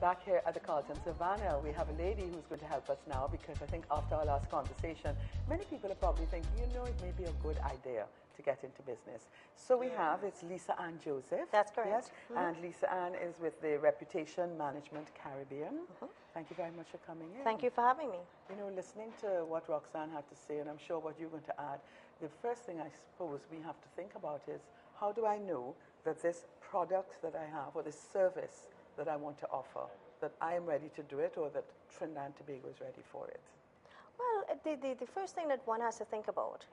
back here at the Carlton Savannah. We have a lady who's going to help us now because I think after our last conversation, many people are probably thinking, you know, it may be a good idea to get into business. So we have, it's Lisa Ann Joseph. That's correct. Yes, and Lisa Ann is with the Reputation Management Caribbean. Thank you very much for coming in. Thank you for having me. You know, listening to what Roxanne had to say, and I'm sure what you're going to add, the first thing I suppose we have to think about is, how do I know that this product that I have or this service that I want to offer, that I am ready to do it, or that Trinidad and Tobago is ready for it? Well, the first thing that one has to think about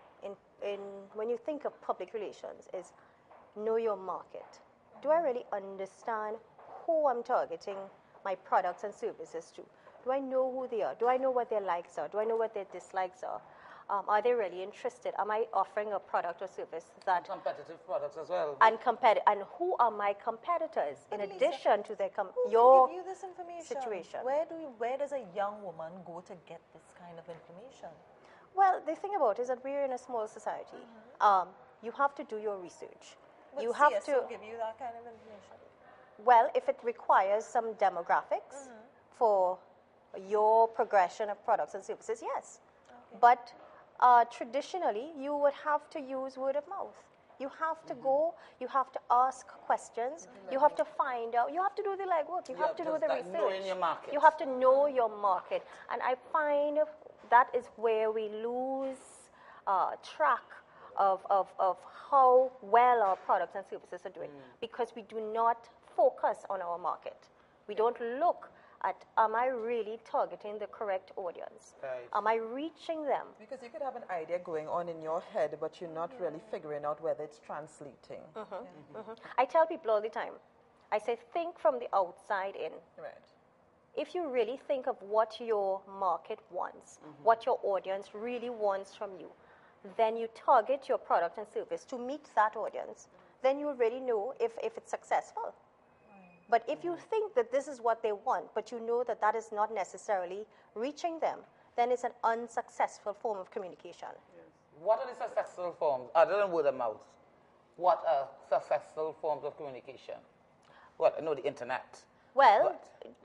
when you think of public relations is know your market. Do I really understand who I'm targeting my products and services to? Do I know who they are? Do I know what their likes are? Do I know what their dislikes are? Are they really interested? Am I offering a product or service that... competitive products as well. And who are my competitors in Lisa, addition to their your give you this information? situation? Where does a young woman go to get this kind of information? Well, the thing about it is that we're in a small society. You have to do your research. But you have CSO give you that kind of information? Well, if it requires some demographics for your progression of products and services, yes. Okay. But traditionally, you would have to use word of mouth. You have to go, you have to ask questions, you have to find out, you have to do the legwork, you have to do the research. Knowing your market. You have to know your market. And I find that is where we lose track of how well our products and services are doing, because we do not focus on our market. We don't look at, am I really targeting the correct audience? Right. Am I reaching them? Because you could have an idea going on in your head, but you're not really figuring out whether it's translating. I tell people all the time, I say, think from the outside in. Right. If you really think of what your market wants, what your audience really wants from you, then you target your product and service to meet that audience, then you really know if it's successful. But if you think that this is what they want, but you know that that is not necessarily reaching them, then it's an unsuccessful form of communication. Yes. What are the successful forms, other than word of mouth? What are successful forms of communication? Well, I know the internet. Well,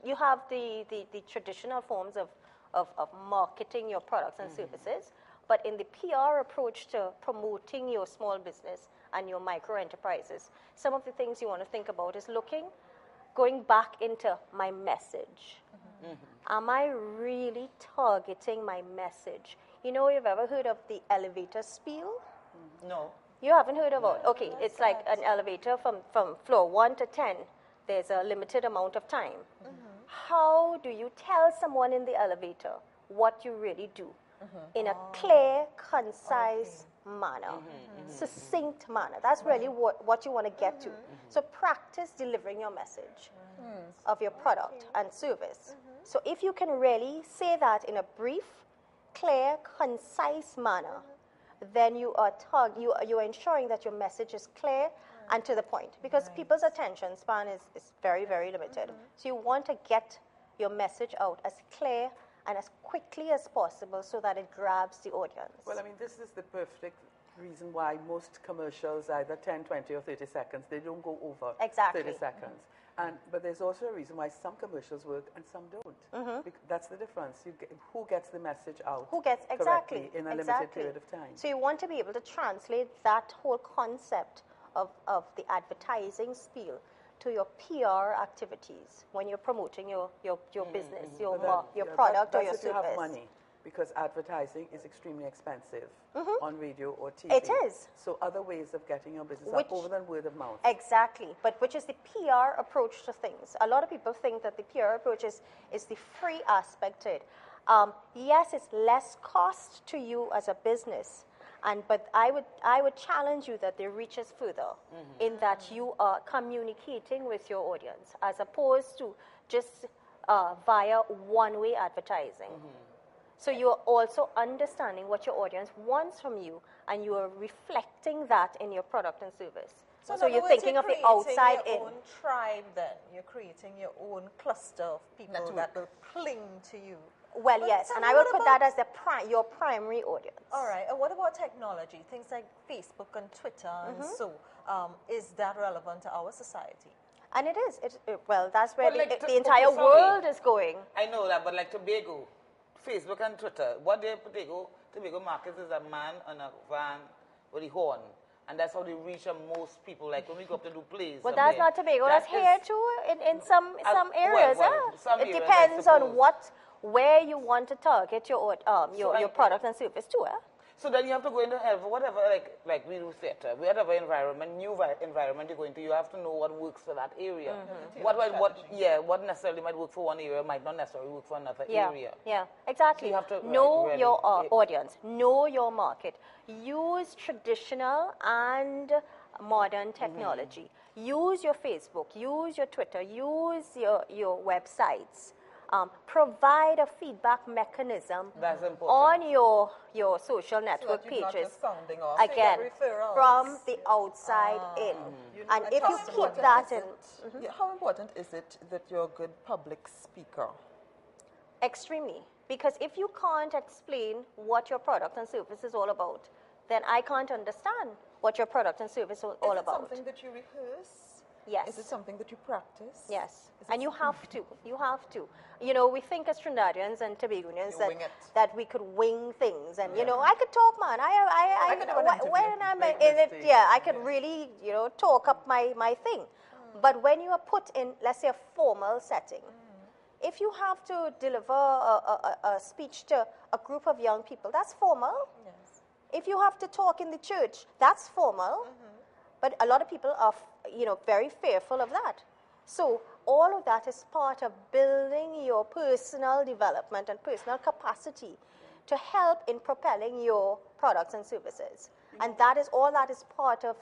you have the traditional forms of marketing your products and services, but in the PR approach to promoting your small business and your micro enterprises, some of the things you want to think about is going back into my message. Am I really targeting my message? You know, you've ever heard of the elevator spiel? No. You haven't heard about it? Okay, it's like an elevator from floor 1 to 10. There's a limited amount of time. How do you tell someone in the elevator what you really do? In a clear, concise manner, succinct manner. That's really what you want to get to. So practice delivering your message of your product and service. So if you can really say that in a brief, clear, concise manner, then you are ensuring that your message is clear and to the point, because people's attention span is very, very limited. So you want to get your message out as clear and as quickly as possible so that it grabs the audience. Well, I mean, this is the perfect reason why most commercials, either 10, 20, or 30 seconds, they don't go over 30 seconds. But there's also a reason why some commercials work and some don't. That's the difference. Who gets the message out correctly in a limited period of time. So you want to be able to translate that whole concept of the advertising spiel to your PR activities when you're promoting your business, your product or your service. You have money, because advertising is extremely expensive on radio or TV. It is. So other ways of getting your business up other than word of mouth. Exactly, but which is the PR approach to things. A lot of people think that the PR approach is the free aspect to it. Yes, it's less cost to you as a business, but I would challenge you that the reach is further in that you are communicating with your audience as opposed to just via one-way advertising. So you're also understanding what your audience wants from you, and you are reflecting that in your product and service. So you're thinking of the outside in. You're creating your own tribe then. You're creating your own cluster of people that will cling to you. Well, yes, and I would put that as your primary audience. All right, and what about technology? Things like Facebook and Twitter and so. Is that relevant to our society? And it is. Well, that's where Like the entire world is going. I know that, but like Tobago, Facebook and Twitter, what Tobago markets is a man on a van with a horn. And that's how they reach most people. Like when we go up to do plays. Well, that's not Tobago. That's here too in some areas. Some it areas, depends on where you want to target your product and service to. So then you have to go into whatever, like we do theater, whatever environment, new environment you go into, you have to know what works for that area. What necessarily might work for one area might not necessarily work for another area. Yeah, exactly. So you have to know your audience, know your market. Use traditional and modern technology. Use your Facebook, use your Twitter, use your websites. Provide a feedback mechanism on your social network pages. Again, from the outside in. And if you keep that in... How important is it that you're a good public speaker? Extremely. Because if you can't explain what your product and service is all about, then I can't understand what your product and service is all about. Is it something that you rehearse? Yes. Is it something that you practice? Yes. And you have to. You have to. You know, we think as Trinidadians and Tobagonians that we could wing things. And, you know, I could talk, man. When I'm in it, I could really, you know, talk up my thing. But when you are put in, let's say, a formal setting, if you have to deliver a speech to a group of young people, that's formal. Yes. If you have to talk in the church, that's formal. But a lot of people are, you know, very fearful of that. So all of that is part of building your personal development and personal capacity to help in propelling your products and services. And that is part of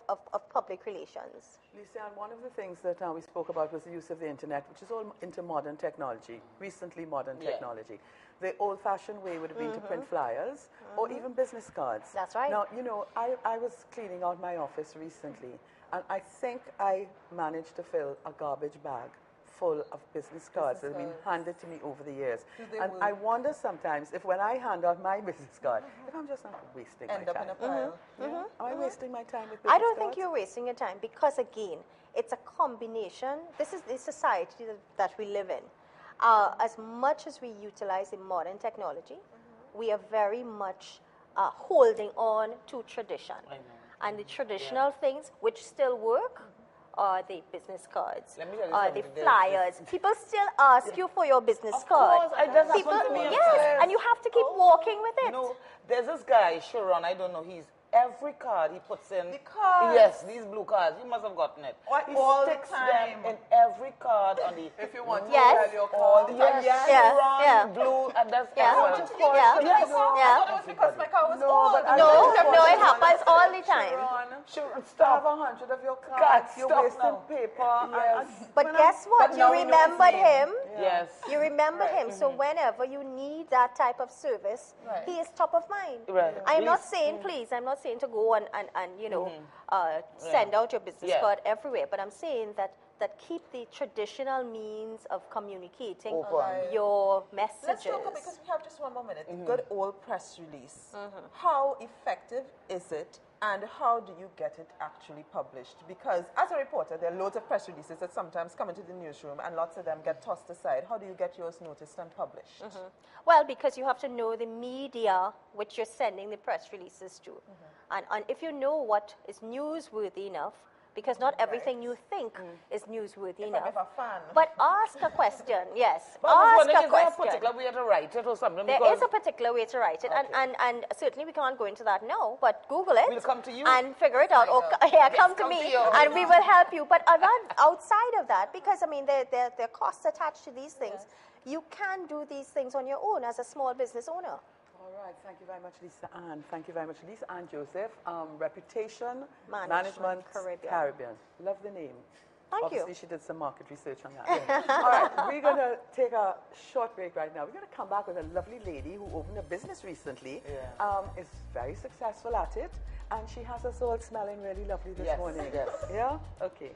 public relations. Lisa, and one of the things that we spoke about was the use of the internet, which is all into modern technology, recently modern technology. The old-fashioned way would have been to print flyers or even business cards. That's right. Now, you know, I was cleaning out my office recently, and I think I managed to fill a garbage bag full of business cards that have been handed to me over the years. And I wonder sometimes if when I hand out my business card, if I'm just not wasting my time. End up in a pile. Am I wasting my time with business I don't cards? think you're wasting your time because, again, it's a combination. This is the society that we live in. As much as we utilize the modern technology, we are very much holding on to tradition. And the traditional things which still work are the business cards, the flyers. People still ask you for your business card. And you have to keep walking with it. No, there's this guy, Sharon, I don't know, every card he puts in. The cards. Yes, these blue cards. You must have gotten it. He sticks them in every card on the. If you want to Yes. tell your card. Sharon, blue, and that's Yeah. excellent. Yeah. It was because my car was old. But No, it happens all the time. Sharon, Stop. have 100 of your cards. You're stop wasting now. paper. Yes. But guess what? But You now we know his remembered name. him. Yes. You remembered him. So whenever you need that type of service, he is top of mind. Right. I'm not saying, please, I'm not saying to go and you know, send out your business card everywhere. But I'm saying that keep the traditional means of communicating your messages. Let's talk about, because we have just one more minute. Good old press release. How effective is it, and how do you get it actually published? Because as a reporter, there are loads of press releases that sometimes come into the newsroom, and lots of them get tossed aside. How do you get yours noticed and published? Well, because you have to know the media which you're sending the press releases to. And if you know what is newsworthy enough, because not everything you think is newsworthy enough. I'm a fan. But ask a question, yes. But ask a is there a question. particular way to write it or something? There is a particular way to write it, and certainly we can't go into that now, but Google it. We'll come to you. And figure it out. Or, come to me, and we will help you. But outside of that, because, I mean, there are costs attached to these things, you can do these things on your own as a small business owner. All right, thank you very much, Lisa Ann. Thank you very much, Lisa Ann Joseph. Reputation Management Caribbean. Love the name. Thank Obviously, you. she did some market research on that. All right, we're going to take a short break right now. We're going to come back with a lovely lady who opened a business recently, is very successful at it, and she has us all smelling really lovely this morning. Yes. Yeah? Okay.